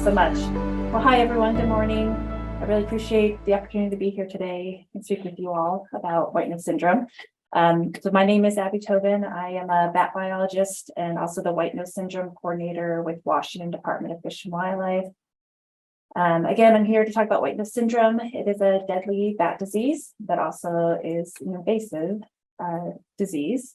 so much. Well, hi, everyone. Good morning. I really appreciate the opportunity to be here today and speak with you all about WhiteNose syndrome. So my name is Abby Tobin. I am a bat biologist and also the WhiteNose Syndrome coordinator with Washington Department of Fish and Wildlife. Again, I'm here to talk about WhiteNose syndrome. It is a deadly bat disease that also is an invasive disease.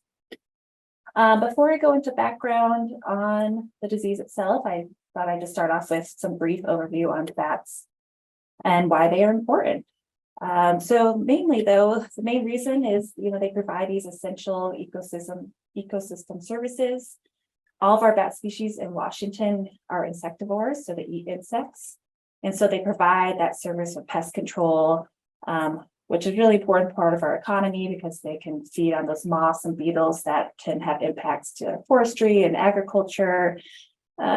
Before I go into background on the disease itself, I thought I'd just start off with some brief overview on bats and why they are important. So mainly though, the main reason is, they provide these essential ecosystem services. All of our bat species in Washington are insectivores, so they eat insects. And so they provide that service of pest control, which is a really important part of our economy because they can feed on those moths and beetles that can have impacts to forestry and agriculture.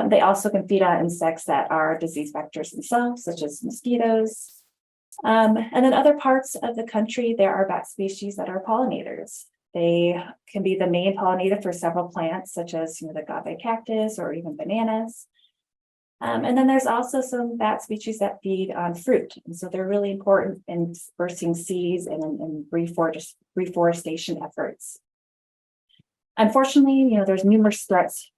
They also can feed on insects that are disease vectors themselves, such as mosquitoes. And then other parts of the country, there are bat species that are pollinators. They can be the main pollinator for several plants, such as the agave cactus or even bananas. And then there's also some bat species that feed on fruit. And so they're really important in dispersing seeds and in reforestation efforts. Unfortunately, there's numerous threats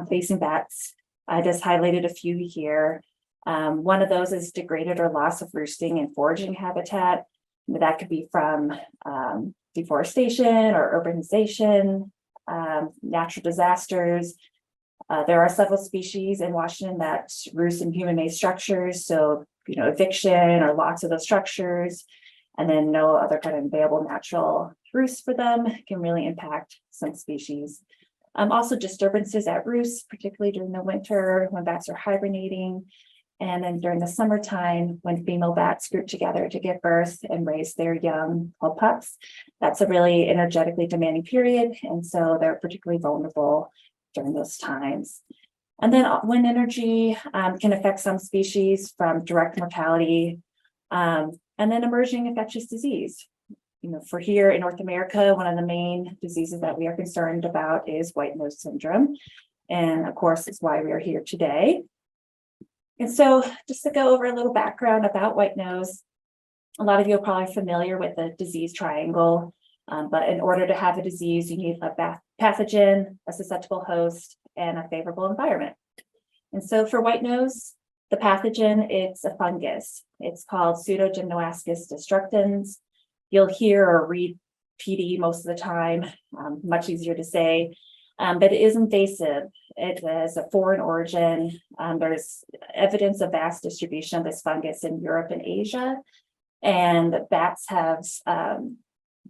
facing bats. I just highlighted a few here. One of those is degraded or loss of roosting and foraging habitat. That could be from deforestation or urbanization, natural disasters. There are several species in Washington that roost in human-made structures. So, eviction or loss of those structures, and then no other kind of available natural roosts for them can really impact some species. Also disturbances at roost, particularly during the winter when bats are hibernating. And then during the summertime, when female bats group together to give birth and raise their young called pups, that's a really energetically demanding period. And so they're particularly vulnerable during those times. And then wind energy can affect some species from direct mortality and then emerging infectious disease. For here in North America, one of the main diseases that we are concerned about is WhiteNose syndrome. And of course, it's why we are here today. And so just to go over a little background about WhiteNose, a lot of you are probably familiar with the disease triangle, but in order to have a disease, you need a pathogen, a susceptible host, and a favorable environment. And so for WhiteNose, the pathogen, it's a fungus. It's called Pseudogymnoascus destructans. You'll hear or read PD most of the time, much easier to say. But it is invasive. It is a foreign origin. There's evidence of vast distribution of this fungus in Europe and Asia. And bats have,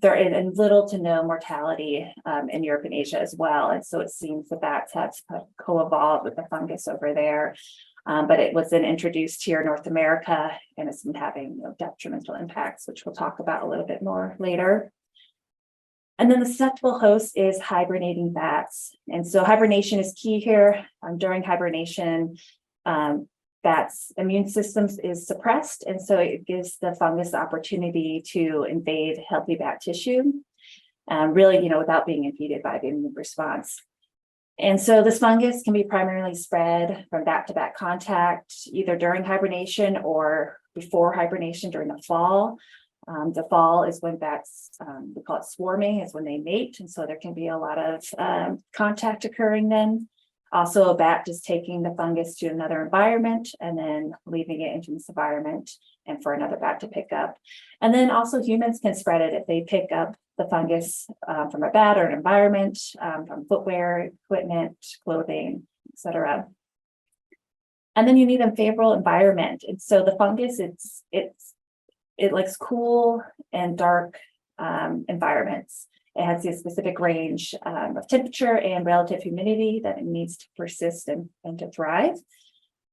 they're in little to no mortality in Europe and Asia as well. And so it seems the bats have co-evolved with the fungus over there. But it was then introduced here in North America, and it's been having detrimental impacts, which we'll talk about a little bit more later. And then the susceptible host is hibernating bats. And so hibernation is key here. During hibernation, bats' immune systems is suppressed. And so it gives the fungus the opportunity to invade healthy bat tissue, really, without being impeded by the immune response. And so this fungus can be primarily spread from bat to bat contact, either during hibernation or before hibernation during the fall. The fall is when bats, we call it swarming, is when they mate. And so there can be a lot of contact occurring then. Also, a bat just taking the fungus to another environment and then leaving it into this environment and for another bat to pick up. And then also humans can spread it if they pick up the fungus from a bat or an environment, from footwear, equipment, clothing, etc. And then you need a favorable environment. And so the fungus, it likes cool and dark environments. It has a specific range of temperature and relative humidity that it needs to persist and to thrive.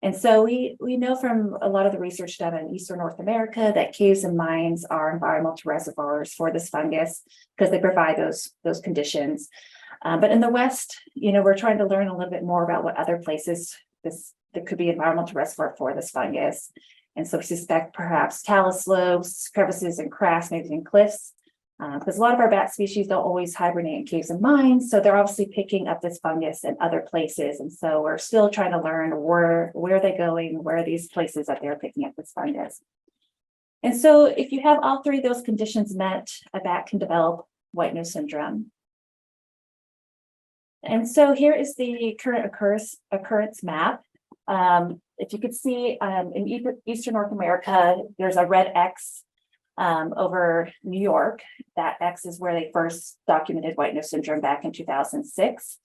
And so we know from a lot of the research done in Eastern North America that caves and mines are environmental reservoirs for this fungus because they provide those conditions. But in the West, we're trying to learn a little bit more about what other places there could be environmental reservoir for this fungus. And so we suspect perhaps talus slopes, crevices and cracks, maybe in cliffs, because a lot of our bat species don't always hibernate in caves and mines, so they're obviously picking up this fungus in other places. And so we're still trying to learn where are they going, where are these places that they're picking up this fungus. And so if you have all three of those conditions met, a bat can develop white-nose syndrome. And so here is the current occurrence map. If you could see in Eastern North America, there's a red X over New York. That X is where they first documented white-nose syndrome back in 2006.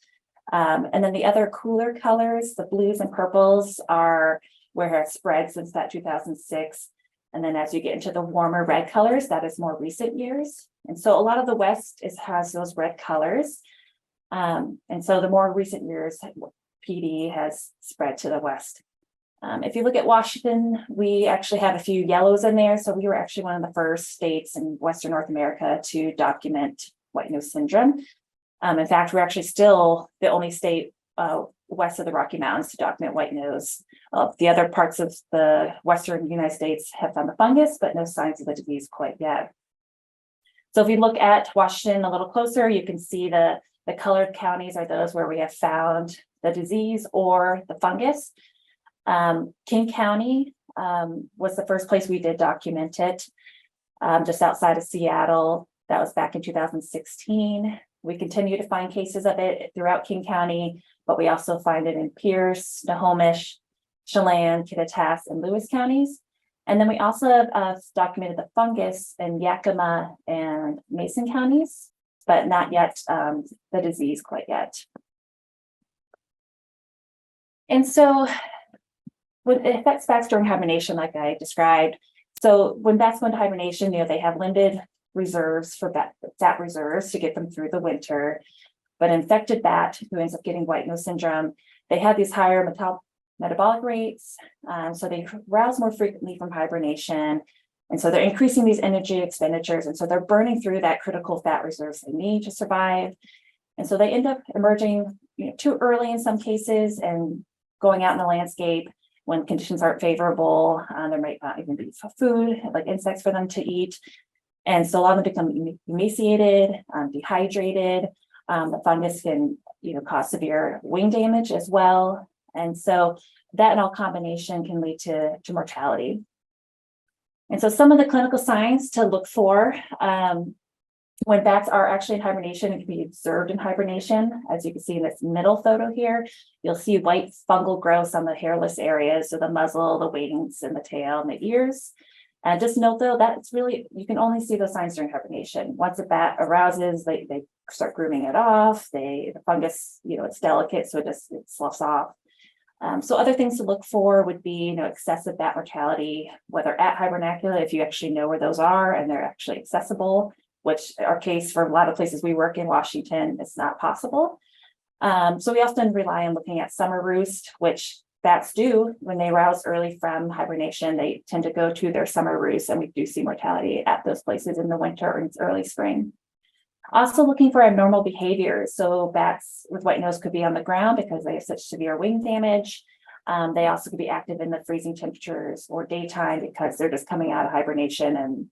And then the other cooler colors, the blues and purples, are where it has spread since that 2006. And then as you get into the warmer red colors, that is more recent years. And so a lot of the West has those red colors. And so the more recent years, PD has spread to the West. If you look at Washington, we actually have a few yellows in there. So we were actually one of the first states in Western North America to document white-nose syndrome. In fact, we're actually still the only state west of the Rocky Mountains to document white nose. The other parts of the Western United States have found the fungus, but no signs of the disease quite yet. So if you look at Washington a little closer, you can see the colored counties are those where we have found the disease or the fungus. King County was the first place we did document it, just outside of Seattle. That was back in 2016. We continue to find cases of it throughout King County, but we also find it in Pierce, Snohomish, Chelan, Kittitas, and Lewis counties. And then we also have documented the fungus in Yakima and Mason counties, but not yet the disease quite yet. And so when it affects bats during hibernation, like I described, so when bats go into hibernation, they have limited reserves for fat reserves to get them through the winter. But an infected bat who ends up getting white-nose syndrome, they have these higher metabolic rates, so they rouse more frequently from hibernation. And so they're increasing these energy expenditures. And so they're burning through that critical fat reserves they need to survive. And so they end up emerging too early in some cases and going out in the landscape when conditions aren't favorable. There might not even be food, like insects for them to eat. And so a lot of them become emaciated, dehydrated. The fungus can cause severe wing damage as well. And so that and all combination can lead to mortality. And so some of the clinical signs to look for when bats are actually in hibernation and can be observed in hibernation, as you can see in this middle photo here, you'll see white fungal growths on the hairless areas, so the muzzle, the wings, and the tail, and the ears. And just note though, that's really, you can only see those signs during hibernation. Once a bat arouses, they start grooming it off. The fungus, it's delicate, so it sloughs off. So other things to look for would be, excessive bat mortality, whether at hibernacula, if you actually know where those are and they're actually accessible, which our case for a lot of places we work in Washington, it's not possible. So we often rely on looking at summer roost, which bats do when they rouse early from hibernation. They tend to go to their summer roost, and we do see mortality at those places in the winter or in early spring. Also looking for abnormal behavior. So bats with white nose could be on the ground because they have such severe wing damage. They also could be active in the freezing temperatures or daytime because they're just coming out of hibernation and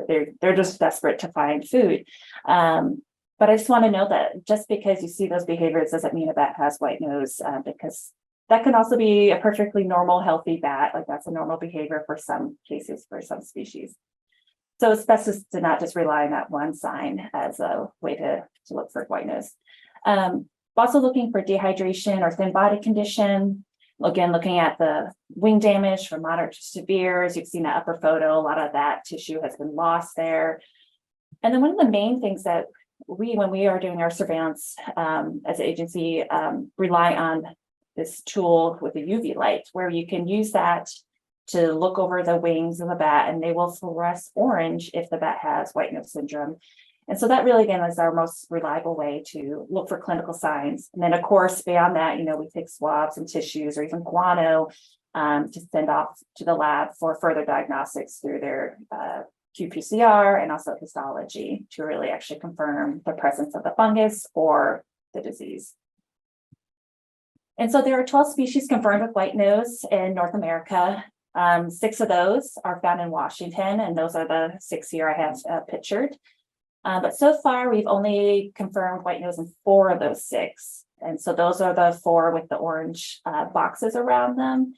they're just desperate to find food. But I just want to note that just because you see those behaviors doesn't mean a bat has white nose, because that can also be a perfectly normal, healthy bat. Like that's a normal behavior for some cases, for some species. So it's best to not just rely on that one sign as a way to look for white nose. Also looking for dehydration or thin body condition. Again, looking at the wing damage from moderate to severe. As you've seen that upper photo, a lot of that tissue has been lost there. And then one of the main things that when we are doing our surveillance as an agency, rely on this tool with a UV light, where you can use that to look over the wings of the bat, and they will fluoresce orange if the bat has white-nose syndrome. And so that really, again, is our most reliable way to look for clinical signs. And then, of course, beyond that, we take swabs and tissues or even guano to send off to the lab for further diagnostics through their qPCR and also histology to really actually confirm the presence of the fungus or the disease. And so there are 12 species confirmed with white nose in North America. 6 of those are found in Washington, and those are the 6 here I have pictured. But so far, we've only confirmed white nose in 4 of those 6. And so those are the 4 with the orange boxes around them.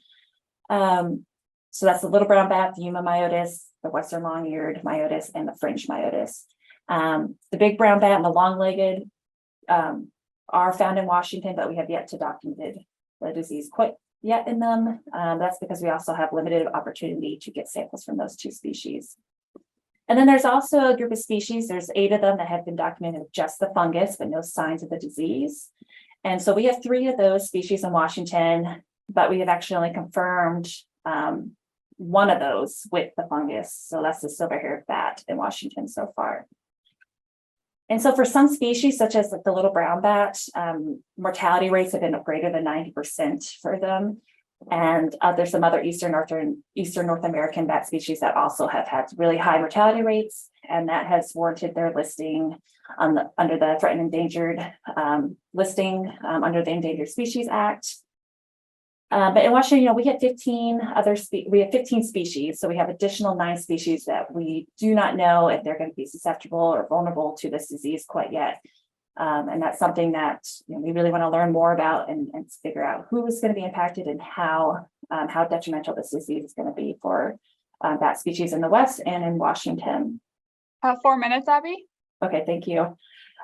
So that's the little brown bat, the Yuma myotis, the western long-eared myotis, and the fringe myotis. The big brown bat and the long-legged are found in Washington, but we have yet to document the disease quite yet in them. That's because we also have limited opportunity to get samples from those 2 species. And then there's also a group of species, there's 8 of them that have been documented with just the fungus, but no signs of the disease. And so we have 3 of those species in Washington, but we have actually only confirmed 1 of those with the fungus. So that's the silver-haired bat in Washington so far. And so for some species, such as like the little brown bat, mortality rates have been greater than 90% for them. And there's some other Eastern North American bat species that also have had really high mortality rates, and that has warranted their listing on under the threatened endangered listing under the Endangered Species Act. But in Washington, we have 15 species, so we have additional 9 species that we do not know if they're going to be susceptible or vulnerable to this disease quite yet. And that's something that we really want to learn more about and figure out who is going to be impacted and how detrimental this disease is going to be for bat species in the West and in Washington. 4 minutes, Abby. Okay, thank you.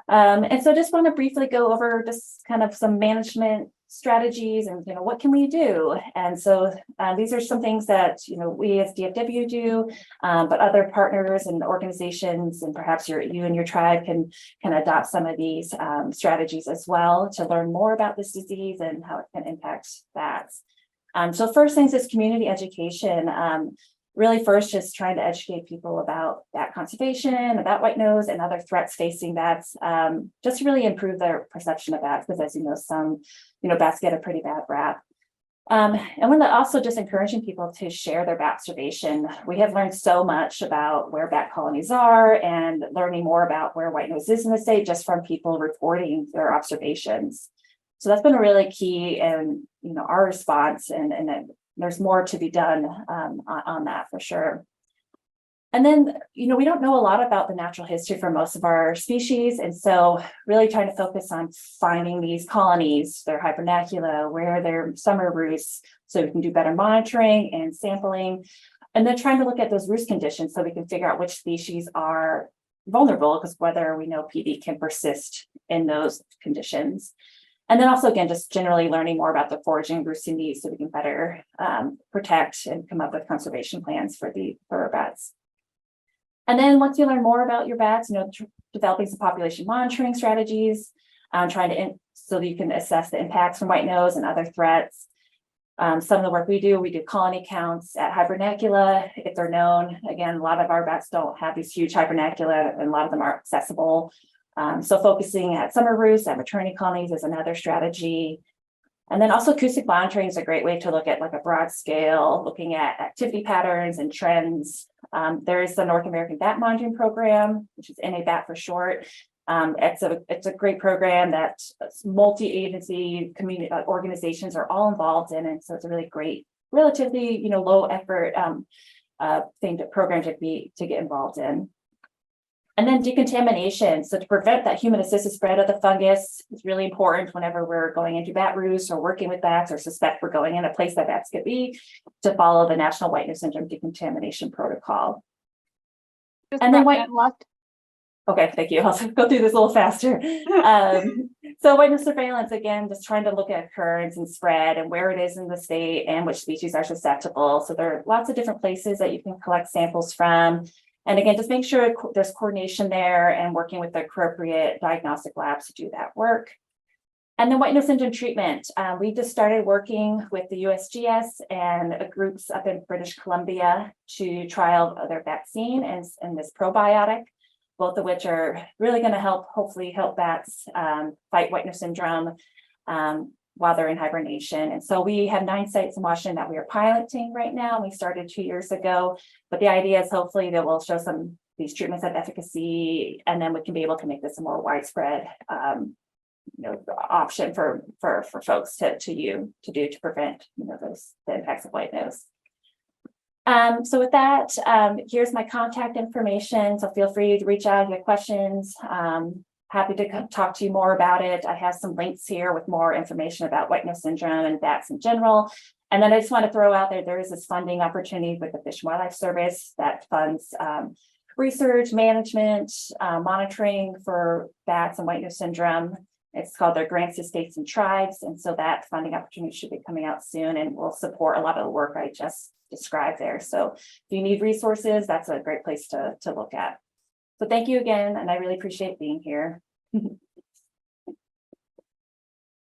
And so just want to briefly go over just kind of some management strategies and what can we do. And so these are some things that we as DFW do, but other partners and organizations and perhaps you and your tribe can adopt some of these strategies as well to learn more about this disease and how it can impact bats. So first things is community education. Really first just trying to educate people about bat conservation, about white nose and other threats facing bats, just to really improve their perception of bats, because as you know, some bats get a pretty bad rap. And we're also just encouraging people to share their bat observation. We have learned so much about where bat colonies are and learning more about where white nose is in the state just from people reporting their observations. So that's been really key in our response, and there's more to be done on that for sure. And then, we don't know a lot about the natural history for most of our species. And so really trying to focus on finding these colonies, their hibernacula, where their summer roosts, so we can do better monitoring and sampling. And then trying to look at those roost conditions so we can figure out which species are vulnerable, because whether we know PD can persist in those conditions. And then also, again, just generally learning more about the foraging roosting needs so we can better protect and come up with conservation plans for our bats. And then once you learn more about your bats, developing some population monitoring strategies, so that you can assess the impacts from white nose and other threats. Some of the work we do colony counts at hibernacula if they're known. Again, a lot of our bats don't have these huge hibernacula, and a lot of them aren't accessible. So focusing at summer roosts, at maternity colonies is another strategy. And then also acoustic monitoring is a great way to look at like a broad scale, looking at activity patterns and trends. There is the North American Bat Monitoring Program, which is NABAT for short. It's a great program that multi-agency community organizations are all involved in, and so it's a really great, relatively low effort program to get involved in. And then decontamination. So to prevent that human-assisted spread of the fungus is really important whenever we're going into bat roosts or working with bats or suspect we're going in a place that bats could be, to follow the National WhiteNose Syndrome Decontamination Protocol. Just and then left. Okay, thank you. I'll go through this a little faster. So WhiteNose surveillance, again, just trying to look at occurrence and spread and where it is in the state and which species are susceptible. So there are lots of different places that you can collect samples from. And again, just make sure there's coordination there and working with the appropriate diagnostic labs to do that work. And then WhiteNose syndrome treatment. We just started working with the USGS and groups up in British Columbia to trial their vaccine and this probiotic, both of which are really going to hopefully help bats fight WhiteNose syndrome while they're in hibernation. And so we have 9 sites in Washington that we are piloting right now. We started 2 years ago, but the idea is hopefully that we'll show these treatments have efficacy, and then we can be able to make this a more widespread option for folks to prevent the impacts of white nose. So with that, here's my contact information. So feel free to reach out if you have questions. Happy to talk to you more about it. I have some links here with more information about white-nose syndrome and bats in general. And then I just want to throw out there is this funding opportunity with the Fish and Wildlife Service that funds research, management, monitoring for bats and white-nose syndrome. It's called their Grants to States and Tribes. And so that funding opportunity should be coming out soon and will support a lot of the work I just described there. So if you need resources, that's a great place to look at. So thank you again, and I really appreciate being here.